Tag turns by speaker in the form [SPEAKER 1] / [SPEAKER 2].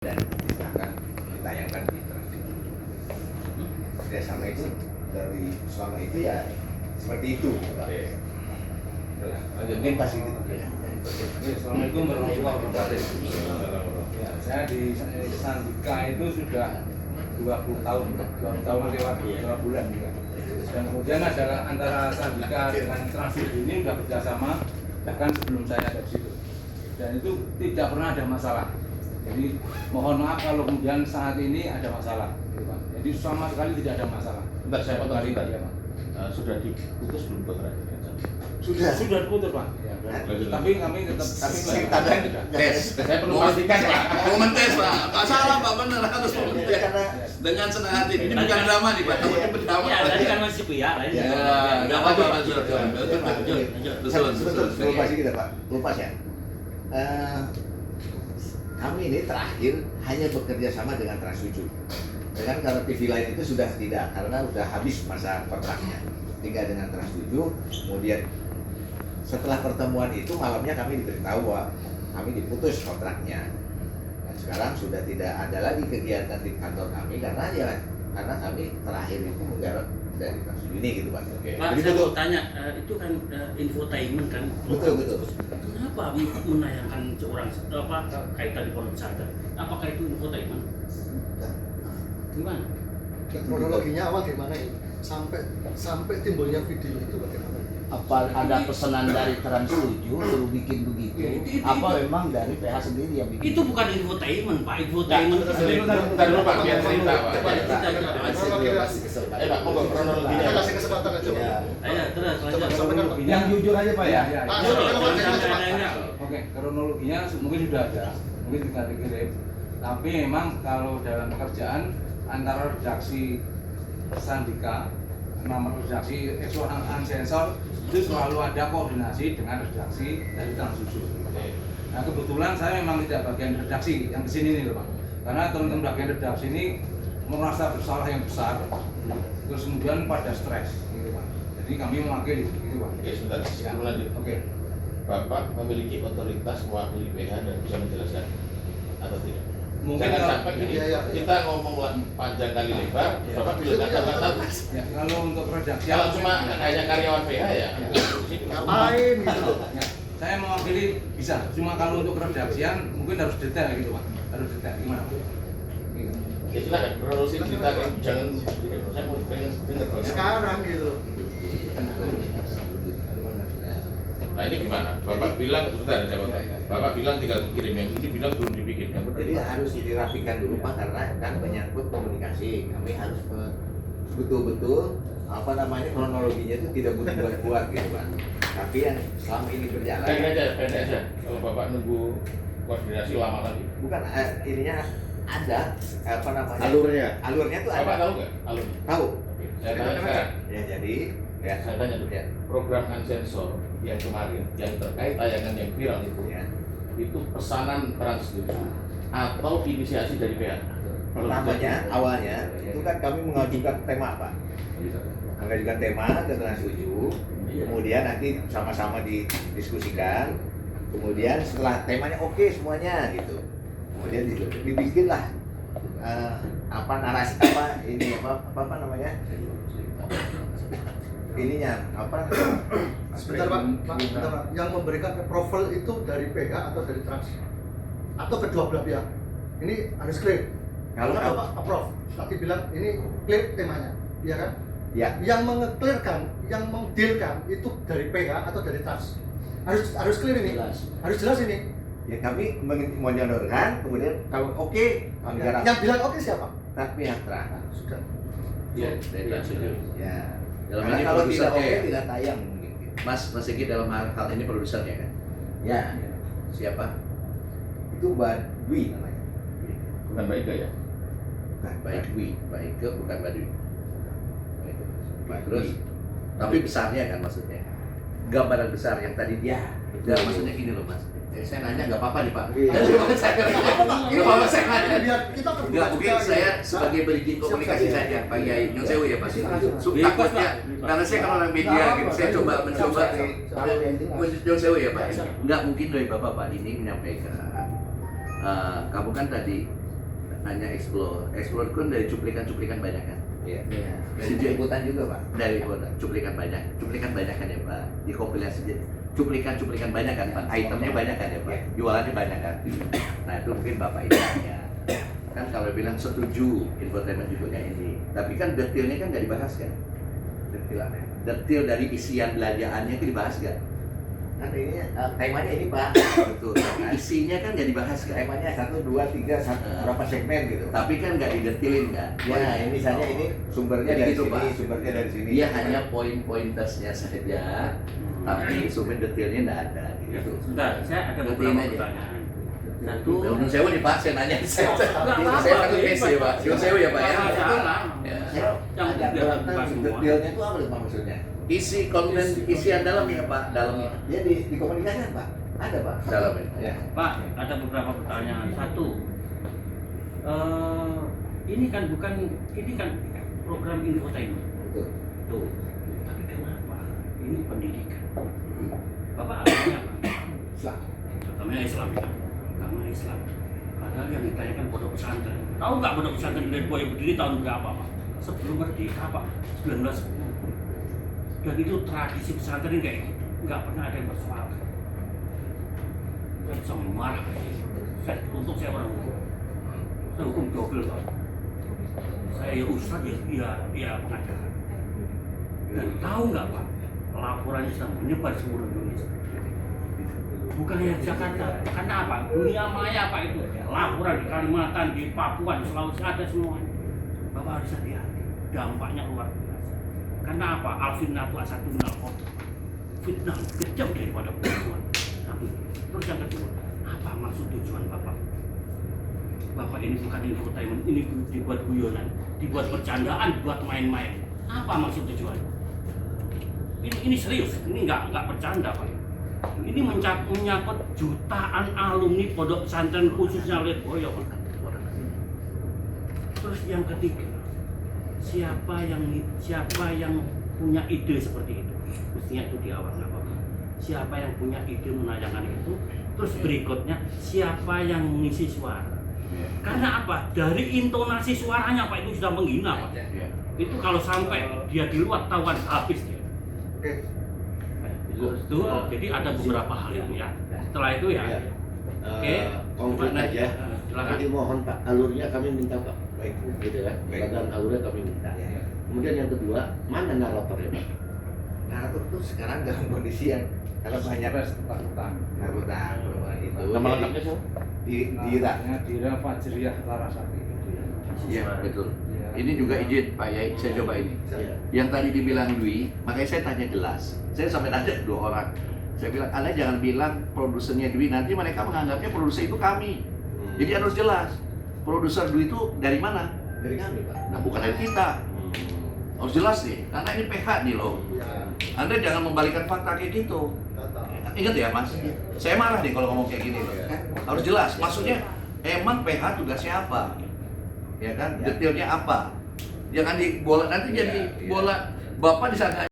[SPEAKER 1] dan akan ditayangkan di televisi. Kerjasama itu dari selama itu ya seperti itu. Mungkin pasti itu.
[SPEAKER 2] Assalamualaikum warahmatullahi wabarakatuh. Ya, saya di Sandika itu sudah 20 tahun lewat 2 bulan juga. Dan kemudian adalah antara Sandika dengan Transvision ini sudah kerjasama bahkan sebelum saya ada di situ. Dan itu tidak pernah ada masalah. Jadi mohon maaf kalau kemudian saat ini ada masalah, gitu, Pak. Jadi sama sekali tidak ada masalah.
[SPEAKER 3] Enggak, saya potong
[SPEAKER 2] kali
[SPEAKER 3] tadi,
[SPEAKER 2] ya, Pak.
[SPEAKER 3] Sudah diputus belum kontraknya?
[SPEAKER 1] Sudah
[SPEAKER 2] diputus, Pak. Ya, tapi kami tetap
[SPEAKER 3] Saya perlu pastikan, Pak.
[SPEAKER 4] Mau mentes, Pak. Nggak salah, Pak. Bener harus mau mentes. Dengan senang hati. Ini bukan drama nih, Pak. Ini berdamai.
[SPEAKER 5] Ya, tadi kan masih ya.
[SPEAKER 4] Ya, nggak apa-apa, Pak. Betul.
[SPEAKER 1] Lupa sih kita, Pak. Lupa ya. Kami ini terakhir hanya bekerja sama dengan Transvision. Dengan karena TV lain itu sudah tidak, karena sudah habis masa kontraknya. Tinggal dengan Transvision. Kemudian setelah pertemuan itu malamnya kami diberitahu bahwa kami diputus kontraknya. Dan sekarang sudah tidak ada lagi kegiatan di kantor kami karena kami terakhir itu menggarap dari Transvision ini gitu, Pak.
[SPEAKER 5] Pak, saya mau tanya, itu kan infotainment kan?
[SPEAKER 1] Betul.
[SPEAKER 5] Kenapa menayangkan seorang kaitan di pondok pesantren? Apakah itu infotainment? Gimana?
[SPEAKER 6] Kronologinya awal gimana ini? Sampai timbulnya video itu bagaimana?
[SPEAKER 7] Apa ada pesanan dari Transvision suruh bikin begitu? Apa memang dari PH sendiri yang bikin?
[SPEAKER 5] Itu bukan infotainment, Pak. Infotainment
[SPEAKER 3] Bentar dulu, Pak, biar cerita, Pak.
[SPEAKER 6] Kita
[SPEAKER 3] Pak, monggo kronologinya.
[SPEAKER 6] kasih kesempatan aja.
[SPEAKER 5] Ayo, terus
[SPEAKER 6] Coba
[SPEAKER 5] lanjut.
[SPEAKER 6] sampaikan, Pak.
[SPEAKER 7] Yang jujur aja Pak ya.
[SPEAKER 6] Pak, sampaikan.
[SPEAKER 2] Oke, kronologinya mungkin sudah ada, mungkin tinggal dikirim. Tapi memang kalau dalam pekerjaan antara redaksi Sandika, nama redaksi Eksuran Unsensor itu selalu ada koordinasi dengan redaksi dari Transvision. Nah kebetulan saya memang tidak bagian redaksi yang di sini nih loh, Pak. Karena teman-teman bagian redaksi ini merasa bersalah yang besar, terus kemudian pada stres, gitu Pak. Jadi kami mewakili, gitu Pak.
[SPEAKER 3] Oke, sebentar. Sebelum lanjut.
[SPEAKER 2] Oke.
[SPEAKER 3] Bapak memiliki otoritas mewakili PH dan bisa menjelaskan atau tidak?
[SPEAKER 2] Mungkin
[SPEAKER 3] Jangan
[SPEAKER 2] kalau-
[SPEAKER 3] sampai gini,
[SPEAKER 6] Iya.
[SPEAKER 3] kita ngomong panjang kali lebar,
[SPEAKER 2] Iya.
[SPEAKER 3] Bapak bilang kata-kata.
[SPEAKER 2] Ya, kalau untuk redaksi
[SPEAKER 3] Kalau cuma hanya karyawan PH ya,
[SPEAKER 6] Ngapain gitu?
[SPEAKER 2] ya, saya mewakili bisa. Cuma kalau untuk redaksian mungkin harus detail gitu Pak. Harus detail gimana? Gitu.
[SPEAKER 3] ya silakan kronologi ceritakan, jangan saya mau pengen dengar.
[SPEAKER 6] Sekarang gitu.
[SPEAKER 3] Nah ini gimana? Bapak bilang, sebentar saya potong. Bapak bilang tinggal kirim, yang ini bilang belum dibikin.
[SPEAKER 1] Jadi harus dirapikan dulu Pak karena kan menyangkut komunikasi. Kami harus betul-betul kronologinya itu tidak buat-buat gitu Pak. Tapi yang selama ini berjalan.
[SPEAKER 3] Pendek aja. Kalau Bapak nunggu koordinasi lama lagi.
[SPEAKER 1] Bukan ininya ada alurnya tuh
[SPEAKER 3] Bapak
[SPEAKER 1] ada.
[SPEAKER 3] tahu nggak alurnya?
[SPEAKER 1] Tahu.
[SPEAKER 3] Oke, saya tanya sekarang.
[SPEAKER 1] Ya jadi ya
[SPEAKER 3] Saya tanya dulu.
[SPEAKER 1] Ya.
[SPEAKER 3] Program Unsensor yang kemarin, yang terkait tayangan yang viral
[SPEAKER 1] Ya.
[SPEAKER 3] itu pesanan Transvision atau inisiasi dari PH?
[SPEAKER 1] Pertamanya awalnya itu kan kami mengajukan tema Pak. Mengajukan tema ke Transvision. Kemudian nanti sama-sama didiskusikan. Kemudian setelah temanya oke semuanya gitu. Kemudian dibikinlah narasi apa namanya? Ininya
[SPEAKER 6] Sebentar Pak, sebentar, Pak. Yang memberikan approval itu dari PH atau dari Trans? Atau kedua belah pihak? Ini harus clear.
[SPEAKER 1] Kalau-
[SPEAKER 6] Karena Bapak approve, tadi bilang ini clear temanya, iya kan?
[SPEAKER 1] Ya.
[SPEAKER 6] Yang mengeclearkan, yang mengdealkan itu dari PH atau dari Trans? Harus clear ini. Harus jelas ini.
[SPEAKER 1] Ya kami menyodorkan, kemudian kalau oke kami garap.
[SPEAKER 6] Yang bilang oke siapa?
[SPEAKER 1] Pihak Trans.
[SPEAKER 6] Sudah.
[SPEAKER 5] Ya, dari Transvision.
[SPEAKER 1] Ya.
[SPEAKER 8] Dalam
[SPEAKER 1] Karena
[SPEAKER 8] ini
[SPEAKER 1] kalau tidak
[SPEAKER 8] produsernya
[SPEAKER 1] oke
[SPEAKER 8] ya?
[SPEAKER 1] tidak tayang mungkin.
[SPEAKER 8] Mas Egi dalam hal ini produsernya kan?
[SPEAKER 1] Ya.
[SPEAKER 8] Siapa?
[SPEAKER 1] Itu Badwi namanya.
[SPEAKER 3] Bukan Mbak Ika ya?
[SPEAKER 1] Bukan
[SPEAKER 8] Baik Dwi, Baik ke bukan Badui.
[SPEAKER 1] Badwi.
[SPEAKER 8] Terus, tapi besarnya kan maksudnya? Gambaran besar yang tadi
[SPEAKER 1] Ya.
[SPEAKER 8] Enggak, maksudnya gini loh Mas. Saya nanya nggak apa-apa nih Pak.
[SPEAKER 1] Iya.
[SPEAKER 8] Nggak apa-apa saya nanya.
[SPEAKER 6] Biar kita terbuka
[SPEAKER 8] Enggak, mungkin
[SPEAKER 6] juga,
[SPEAKER 8] saya
[SPEAKER 6] gitu.
[SPEAKER 8] sebagai berikin komunikasi
[SPEAKER 6] Siap,
[SPEAKER 8] saja Pak Yai Nyong Sewu ya Pak.
[SPEAKER 5] Bebas,
[SPEAKER 8] Takutnya karena saya kan orang media gitu, saya coba mencoba Nyong Sewu ya Pak. Enggak mungkin dari Bapak Pak ini menyampaikan kamu kan tadi hanya explore. Explore kan dari cuplikan-cuplikan banyak kan.
[SPEAKER 1] Iya.
[SPEAKER 7] Iya.
[SPEAKER 1] Dari liputan juga Pak.
[SPEAKER 8] Dari cuplikan banyak kan ya Pak. Dikompilasi cuplikan banyak kan Pak. Itemnya banyak kan ya Pak. Jualannya banyak kan. Nah itu mungkin Bapak idenya. Kan kalau bilang setuju infotainment juga kayak ini. Tapi kan detailnya kan nggak dibahas kan. Detail dari isian belanjaannya itu dibahas kan.
[SPEAKER 1] Kan ini temanya ini Pak.
[SPEAKER 8] Betul. Isinya kan nggak dibahas kan.
[SPEAKER 1] Temanya 1, 2, 3, berapa segmen gitu.
[SPEAKER 8] Tapi kan nggak didetilin kan.
[SPEAKER 1] Ya, ini misalnya ini sumbernya
[SPEAKER 8] Jadi
[SPEAKER 1] dari
[SPEAKER 8] gitu,
[SPEAKER 1] sini,
[SPEAKER 8] Pak.
[SPEAKER 1] sumbernya dari sini.
[SPEAKER 8] Dia hanya poin-pointersnya saja, tapi sumber detailnya nggak ada. Gitu.
[SPEAKER 5] Sebentar, saya ada
[SPEAKER 8] Ngertiin
[SPEAKER 5] beberapa
[SPEAKER 8] aja.
[SPEAKER 5] pertanyaan. Satu,
[SPEAKER 8] Menurut saya nih Pak, saya nanya. Saya
[SPEAKER 5] apa-apa,
[SPEAKER 8] satu
[SPEAKER 5] ini
[SPEAKER 8] case ya Pak. Menurut saya ya Pak ya.
[SPEAKER 5] Nggak masalah.
[SPEAKER 8] Ya.
[SPEAKER 5] Yang
[SPEAKER 1] ada
[SPEAKER 5] tidak
[SPEAKER 1] berapa
[SPEAKER 5] bukan semua.
[SPEAKER 1] detailnya itu apa Pak maksudnya?
[SPEAKER 8] Isi konten isian dalamnya Pak, dalamnya.
[SPEAKER 1] Ya dikomunikasikan Pak. Ada Pak.
[SPEAKER 8] Dalamnya.
[SPEAKER 1] Ya.
[SPEAKER 5] Pak, ada beberapa pertanyaan. Satu, ini kan program infotainment.
[SPEAKER 1] Betul.
[SPEAKER 5] Tuh, tapi kenapa? Ini pendidikan. Bapak agamanya apa?
[SPEAKER 1] Islam.
[SPEAKER 5] Agamanya Islam. Agama Islam. Padahal yang ditanyakan pondok pesantren. Tahu nggak pondok pesantren dari Boy berdiri tahun berapa Pak? Sebelum merdeka Pak, 1910. Dan itu tradisi pesantren kayak gitu. Nggak pernah ada yang bersoal. Saya bisa marah. Untuk saya orang hukum. Saya hukum double Pak. Saya ya ustaz ya pengacara. Dan tahu nggak Pak, laporannya sedang menyebar seluruh Indonesia. Bukan hanya di Jakarta. Karena apa? Dunia maya Pak itu. Laporan di Kalimantan, di Papua, di Sulawesi ada semuanya. Bapak harus hati-hati. Dampaknya luar biasa. Karena apa? Al-fitnah itu asatu minal qatl. Fitnah kejam daripada pembunuhan. Tapi terus yang kedua, apa maksud tujuan Bapak? Bapak ini bukan infotainment, ini dibuat guyonan, dibuat bercandaan, dibuat main-main. Apa maksud tujuan? Ini serius, ini nggak bercanda Pak. Ini menyangkut jutaan alumni pondok pesantren khususnya Lirboyo Pak. Terus yang ketiga, siapa yang punya ide seperti itu? Mestinya itu di awal nggak apa-apa. Siapa yang punya ide menayangkan itu? Terus berikutnya, siapa yang mengisi suara? Karena apa? Dari intonasi suaranya Pak itu sudah menghina Pak. Itu kalau sampai dia di luar tahuan habis dia.
[SPEAKER 6] Oke.
[SPEAKER 5] Itu jadi ada beberapa hal itu ya. Setelah itu ya. Oke.
[SPEAKER 7] Konkret
[SPEAKER 5] Gimana?
[SPEAKER 7] aja.
[SPEAKER 5] Silakan.
[SPEAKER 7] Jadi mohon Pak, alurnya kami minta Pak.
[SPEAKER 1] Baik.
[SPEAKER 7] Gitu ya.
[SPEAKER 1] Baik.
[SPEAKER 7] Dan alurnya kami minta.
[SPEAKER 1] Ya.
[SPEAKER 7] Kemudian yang kedua, mana naratornya Pak?
[SPEAKER 1] Narator itu sekarang dalam kondisi yang kalau banyak
[SPEAKER 2] ketakutan.
[SPEAKER 1] ketakutan itu.
[SPEAKER 7] Nama
[SPEAKER 1] jadi
[SPEAKER 7] lengkapnya siapa?
[SPEAKER 1] Dira.
[SPEAKER 2] Dira Fajriyah Larasati.
[SPEAKER 8] Iya betul.
[SPEAKER 2] Iya.
[SPEAKER 8] Ini juga izin Pak Yai, saya coba ini.
[SPEAKER 7] Iya.
[SPEAKER 8] Yang tadi dibilang Dwi, makanya saya tanya jelas. Saya sampai nanya 2 orang. Saya bilang, Anda jangan bilang produsernya Dwi, nanti mereka menganggapnya produser itu kami. Jadi harus jelas. Produser Dwi itu dari mana?
[SPEAKER 1] Dari kami Pak.
[SPEAKER 8] Nah, bukan dari kita. Harus jelas nih, karena ini PH nih loh. Anda jangan membalikan fakta kayak gitu. Ingat ya Mas, saya marah nih kalau ngomong kayak gini loh. Harus jelas, maksudnya emang PH tugasnya apa? Ya kan, detailnya apa? Jangan di bola, nanti jadi bola Bapak disangka